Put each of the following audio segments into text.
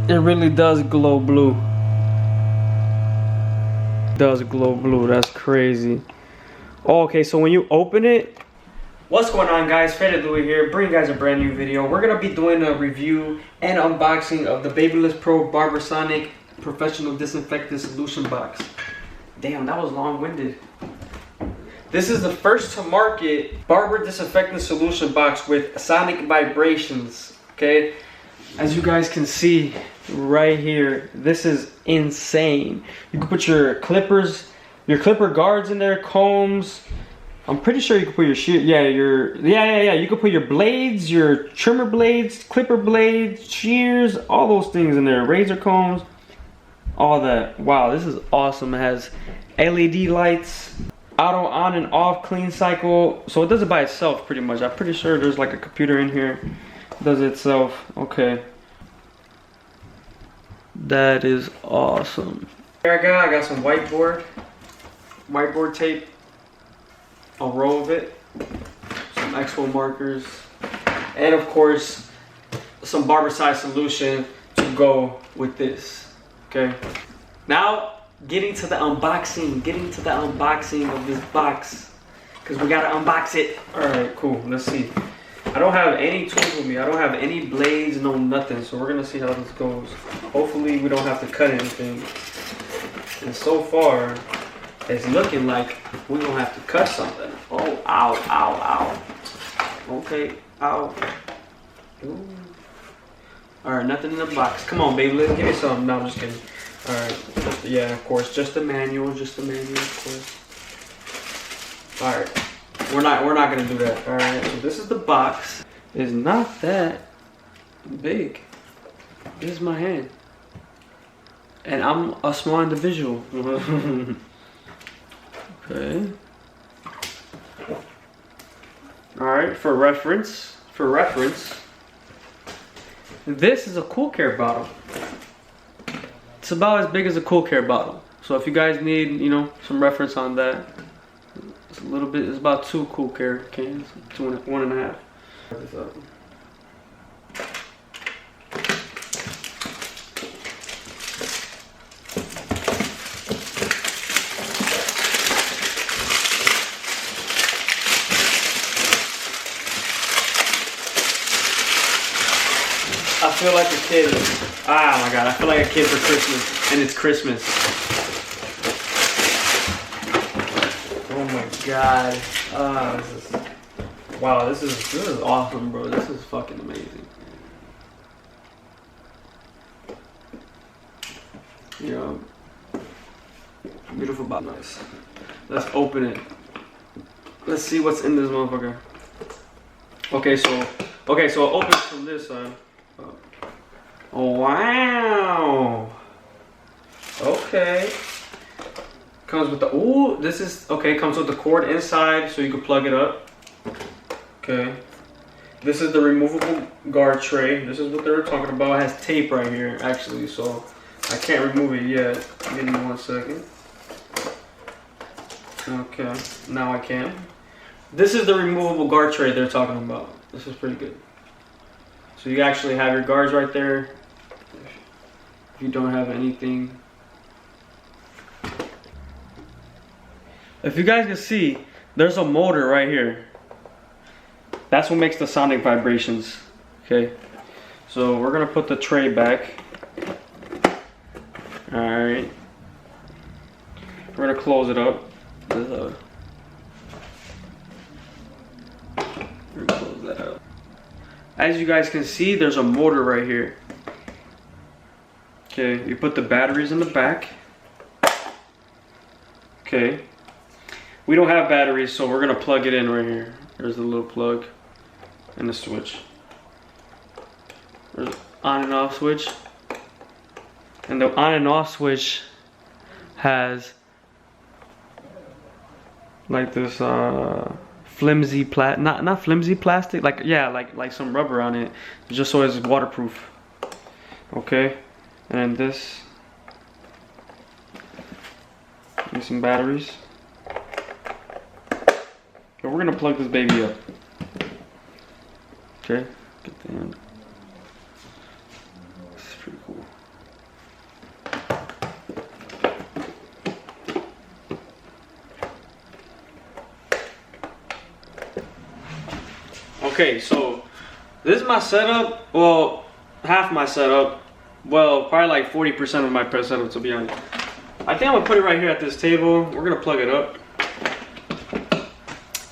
It really does glow blue. It does glow blue. That's crazy. Oh, okay, so when you open it, what's going on, guys? FadeitLuie here, bringing you guys a brand new video. We're gonna be doing a review and unboxing of the Babyliss Pro Barbasonic Professional Disinfectant Solution Box. Damn, that was long-winded. This is the first to market barber disinfectant solution box with sonic vibrations. Okay, as you guys can see right here, this is insane. You can put your clippers, your clipper guards in there, combs. I'm pretty sure you can put your shear, you can put your blades, your trimmer blades, clipper blades, shears, all those things in there, razor combs, all that. Wow, this is awesome. It has LED lights, auto on and off clean cycle, so it does it by itself pretty much. I'm pretty sure there's like a computer in here. It does it itself. Okay, that is awesome. Here I got some whiteboard tape, a roll of it, some expo markers, and of course some barber size solution to go with this. Okay, now getting to the unboxing of this box, because we gotta unbox it. All right, cool, let's see. I don't have any tools with me. I don't have any blades, no nothing, so we're gonna see how this goes. Hopefully we don't have to cut anything, and so far it's looking like we don't have to cut something. Oh, ow, ow, ow. Okay, ow. Ooh. All right, nothing in the box. Come on, baby, let's give me some. No, I'm just kidding. All right, yeah, of course, just a manual, of course. All right, we're not gonna do that. All right, so this is the box. It's not that big. This is my hand, and I'm a small individual. Okay. All right, for reference, this is a Cool Care bottle. It's about as big as a Cool Care bottle. So if you guys need, you know, some reference on that, it's a little bit. It's about 2 Cool Care cans, 1.5. I feel like a kid. Oh my god, I feel like a kid for Christmas, and it's Christmas. Oh my god. Wow, this is awesome, bro. This is fucking amazing. Yo, beautiful box. Nice. Let's open it. Let's see what's in this motherfucker. Okay, so it opens from this side. Oh, wow. Okay. Comes with the, ooh, this is, okay, comes with the cord inside so you can plug it up. Okay. This is the removable guard tray. This is what they were talking about. It has tape right here, actually, so I can't remove it yet. Give me 1 second. Okay, now I can. This is the removable guard tray they're talking about. This is pretty good. So you actually have your guards right there. If you don't have anything. If you guys can see, there's a motor right here. That's what makes the sonic vibrations. Okay. So we're gonna put the tray back. Alright. We're gonna close it up. We're gonna close that up. As you guys can see, there's a motor right here. Okay, you put the batteries in the back. Okay. We don't have batteries, so we're gonna plug it in right here. There's the little plug and the switch. There's on and off switch. And the on and off switch has like this flimsy not flimsy plastic, like, yeah, like some rubber on it, just so it's waterproof. Okay, and then this, and some batteries. So we're gonna plug this baby up. Okay, get the end. This is pretty cool. Okay, so this is my setup. Well, half my setup. Well, probably like 40% of my press setup, to be honest. I think I'm gonna put it right here at this table. We're gonna plug it up.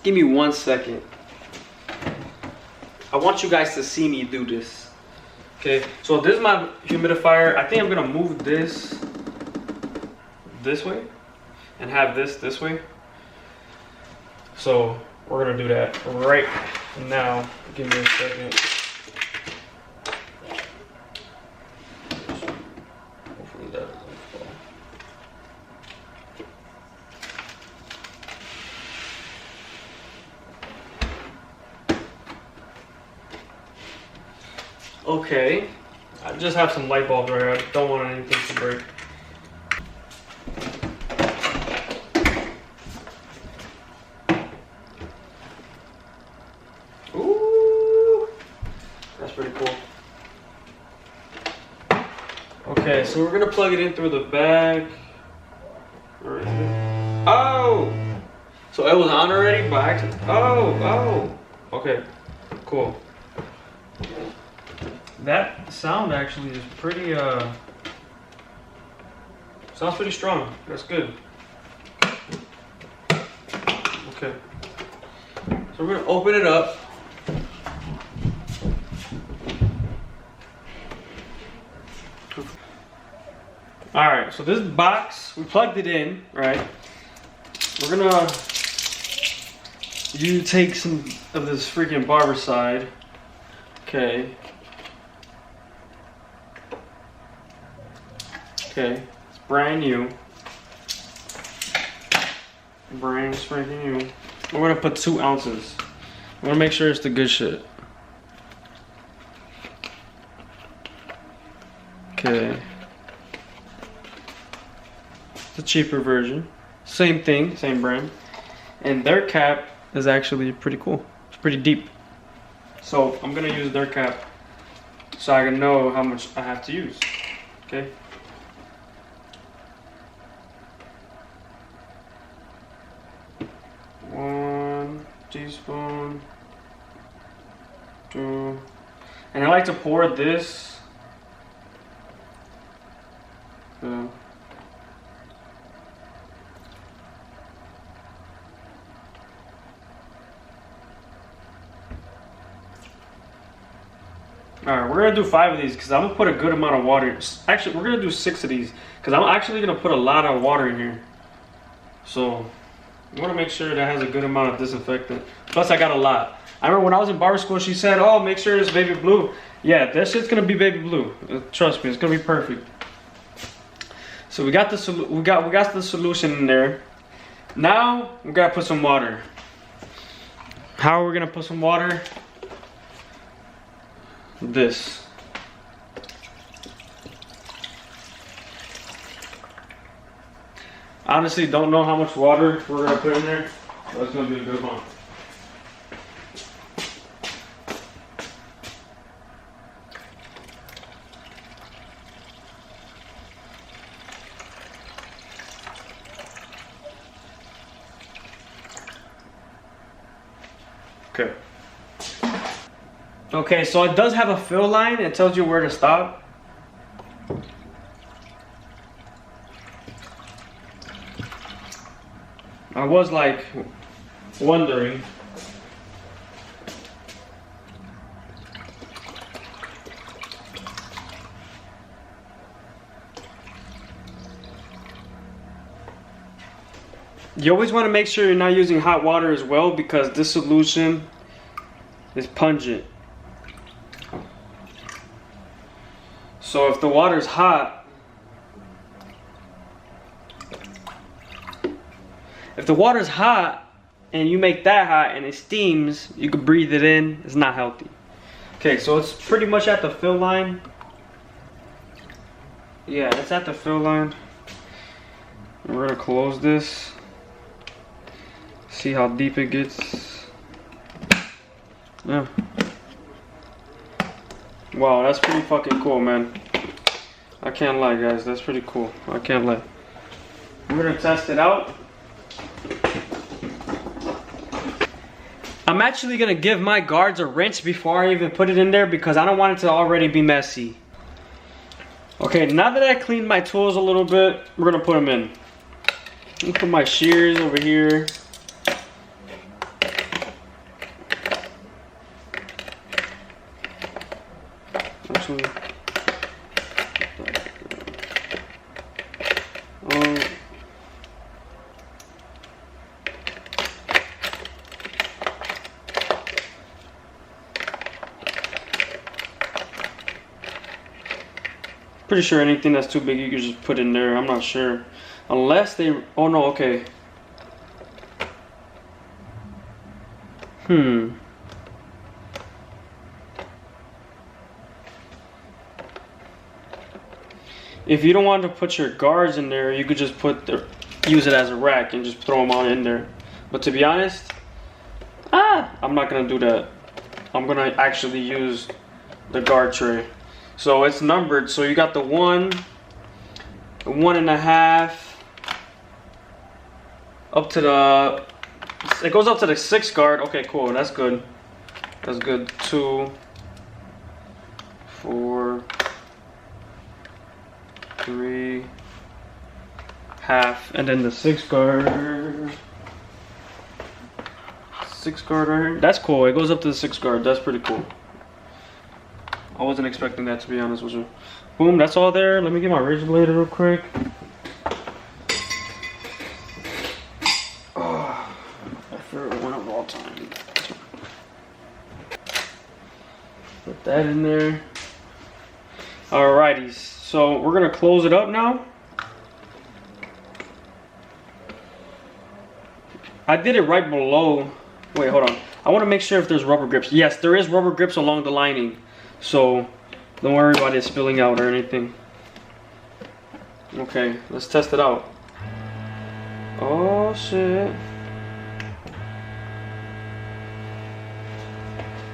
Give me 1 second. I want you guys to see me do this. Okay, so this is my humidifier. I think I'm gonna move this way and have this way. So we're gonna do that right now. Give me a second. Hopefully that doesn't fall. Okay, I just have some light bulbs right here. I don't want anything to break. Ooh, that's pretty cool. Okay, so we're gonna plug it in through the bag. Where is it? Oh! So it was on already by accident. Oh! Okay, cool. That sound actually is pretty, sounds pretty strong. That's good. Okay. So we're gonna open it up. Alright, so this box, we plugged it in, right? We're gonna take some of this freaking Barbicide. Okay. Okay, it's brand new. Brand spanking new. We're gonna put 2 ounces. I wanna make sure it's the good shit. Okay. It's a cheaper version. Same thing, same brand. And their cap is actually pretty cool. It's pretty deep. So I'm gonna use their cap so I can know how much I have to use. Okay. 1 teaspoon, 2, and I like to pour this. Alright, we're gonna do 5 of these because I'm gonna put a good amount of water. Actually, we're gonna do 6 of these because I'm actually gonna put a lot of water in here. So you want to make sure that has a good amount of disinfectant. Plus, I got a lot. I remember when I was in barber school, she said, "Oh, make sure it's baby blue." Yeah, that shit's gonna be baby blue. Trust me, it's gonna be perfect. So we got the we got the solution in there. Now we gotta put some water. How are we gonna put some water? This. Honestly, don't know how much water we're gonna put in there, but it's gonna be a good amount. Okay. Okay, so it does have a fill line. It tells you where to stop. I was like wondering. You always want to make sure you're not using hot water as well because this solution is pungent. So if the water's hot, and you make that hot and it steams, you could breathe it in. It's not healthy. Okay, so it's pretty much at the fill line. Yeah, it's at the fill line. We're gonna close this. See how deep it gets. Yeah. Wow, that's pretty fucking cool, man. I can't lie, guys. That's pretty cool. I can't lie. We're gonna test it out. I'm actually gonna give my guards a rinse before I even put it in there because I don't want it to already be messy. Okay, now that I cleaned my tools a little bit, we're gonna put them in. I'm gonna put my shears over here. Actually, pretty sure anything that's too big you can just put in there. I'm not sure. Unless they... Oh no, okay. If you don't want to put your guards in there, you could just use it as a rack and just throw them all in there. But to be honest, I'm not gonna do that. I'm gonna actually use the guard tray. So it's numbered. So you got the 1, the 1.5, up to the... It goes up to the 6 guard. Okay, cool. That's good. That's good. 2, 4, 3, half, and then the 6 guard. 6 guard right here. That's cool. It goes up to the 6 guard. That's pretty cool. I wasn't expecting that, to be honest with you. Boom, that's all there. Let me get my razor blade real quick. Oh, my favorite one of all time. Put that in there. Alrighty, so we're gonna close it up now. I did it right below. Wait, hold on. I want to make sure if there's rubber grips. Yes, there is rubber grips along the lining. So don't worry about it spilling out or anything. Okay, let's test it out. Oh shit.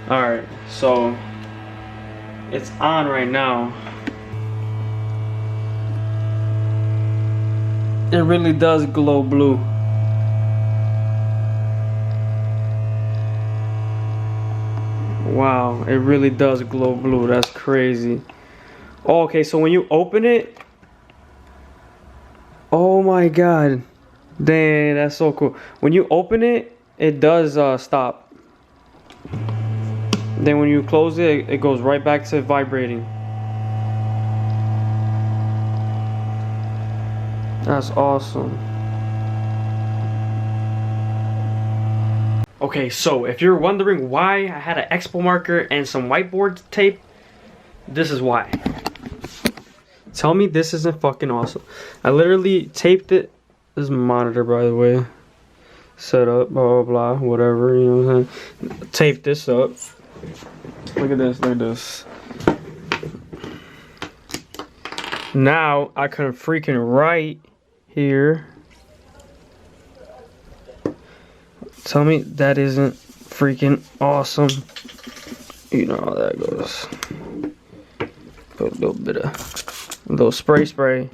Alright, so it's on right now. It really does glow blue. Wow, it really does glow blue. That's crazy. Oh, okay, so when you open it, oh my god, dang, that's so cool. When you open it, it does stop. Then when you close it, it goes right back to vibrating. That's awesome. Okay, so if you're wondering why I had an expo marker and some whiteboard tape, this is why. Tell me this isn't fucking awesome. I literally taped it. This is my monitor, by the way. Set up, blah, blah, blah, whatever, you know what I'm saying? Tape this up. Look at this, look at this. Now, I can freaking write here. Tell me that isn't freaking awesome. You know how that goes. Put a little bit of, a little spray.